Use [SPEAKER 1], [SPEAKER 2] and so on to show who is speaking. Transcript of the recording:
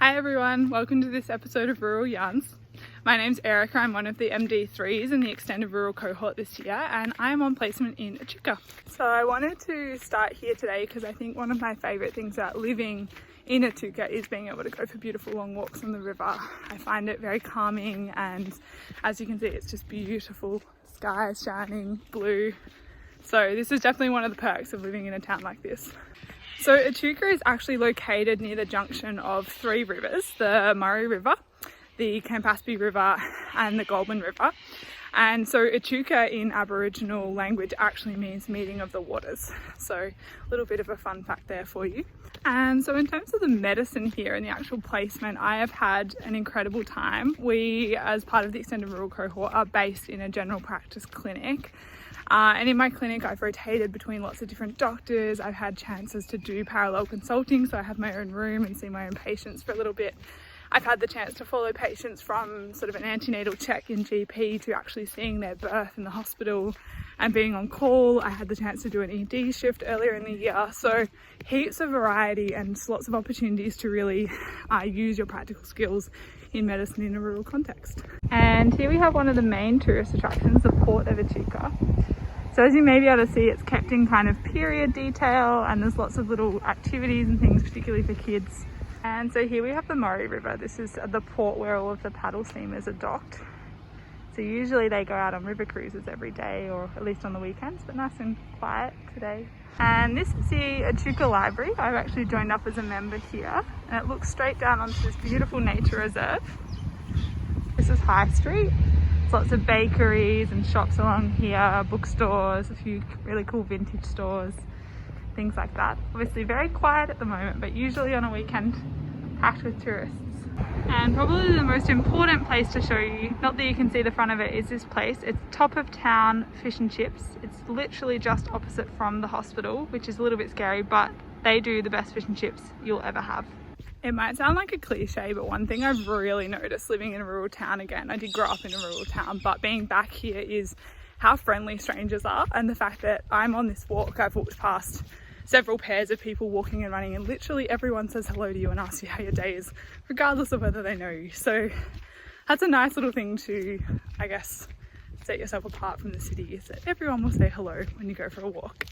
[SPEAKER 1] Hi everyone, welcome to this episode of Rural Yarns. My name's Erica, I'm one of the MD3s in the extended rural cohort this year and I'm on placement in Echuca. So I wanted to start here today because I think one of my favourite things about living in Echuca is being able to go for beautiful long walks on the river. I find it very calming and as you can see it's just beautiful, skies shining blue. So this is definitely one of the perks of living in a town like this. So Echuca is actually located near the junction of three rivers, the Murray River, the Campaspe River and the Goulburn River. And so Echuca in Aboriginal language actually means meeting of the waters. So a little bit of a fun fact there for you. And so in terms of the medicine here and the actual placement, I have had an incredible time. We, as part of the extended rural cohort, are based in a general practice clinic. And in my clinic I've rotated between lots of different doctors. I've had chances to do parallel consulting, so I have my own room and see my own patients for a little bit. I've had the chance to follow patients from sort of an antenatal check in GP to actually seeing their birth in the hospital and being on call. I had the chance to do an ED shift earlier in the year, so heaps of variety and lots of opportunities to really use your practical skills in medicine in a rural context. And here we have one of the main tourist attractions, the Port of Echuca. So as you may be able to see, it's kept in kind of period detail and there's lots of little activities and things, particularly for kids. And so here we have the Murray River. This is the port where all of the paddle steamers are docked. So usually they go out on river cruises every day, or at least on the weekends, but nice and quiet today. And this is the Echuca Library. I've actually joined up as a member here and it looks straight down onto this beautiful nature reserve. This is High Street. There's lots of bakeries and shops along here, bookstores, a few really cool vintage stores, things like that. Obviously very quiet at the moment, but usually on a weekend packed with tourists. And probably the most important place to show you, not that you can see the front of it, is this place. It's top of town fish and chips. It's literally just opposite from the hospital, which is a little bit scary, but they do the best fish and chips you'll ever have. It might sound like a cliche, but one thing I've really noticed living in a rural town, again, I did grow up in a rural town, but being back here is how friendly strangers are, and the fact that I'm on this walk, I've walked past several pairs of people walking and running and literally everyone says hello to you and asks you how your day is, regardless of whether they know you. So that's a nice little thing to, I guess, set yourself apart from the city, is that everyone will say hello when you go for a walk.